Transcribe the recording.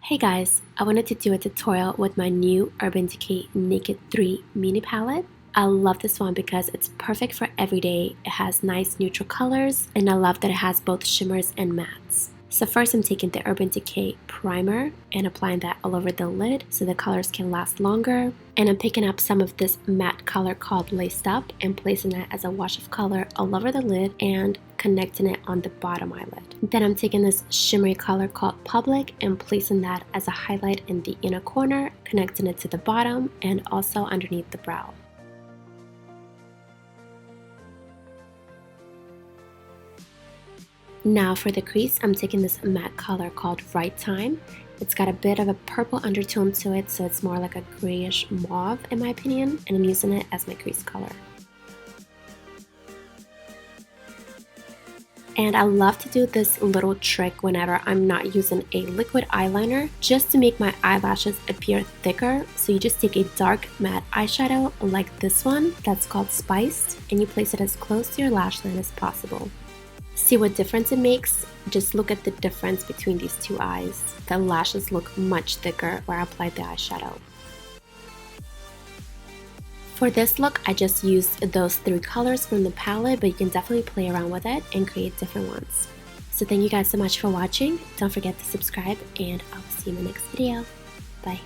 Hey guys, I wanted to do a tutorial with my new Urban Decay Naked 3 mini palette. I love this one because it's perfect for everyday. It has nice neutral colors and I love that it has both shimmers and mattes. So first I'm taking the Urban Decay primer and applying that all over the lid so the colors can last longer. And I'm picking up some of this matte color called Laced Up and placing it as a wash of color all over the lid and connecting it on the bottom eyelid. Then I'm taking this shimmery color called Public and placing that as a highlight in the inner corner, connecting it to the bottom and also underneath the brow. Now for the crease, I'm taking this matte color called Right Time. It's got a bit of a purple undertone to it, so it's more like a grayish mauve in my opinion, and I'm using it as my crease color. And I love to do this little trick whenever I'm not using a liquid eyeliner, just to make my eyelashes appear thicker. So you just take a dark matte eyeshadow like this one, that's called Spiced, and you place it as close to your lash line as possible. See what difference it makes? Just look at the difference between these two eyes. The lashes look much thicker where I applied the eyeshadow. For this look, I just used those three colors from the palette, but you can definitely play around with it and create different ones. So thank you guys so much for watching. Don't forget to subscribe and I'll see you in the next video. Bye.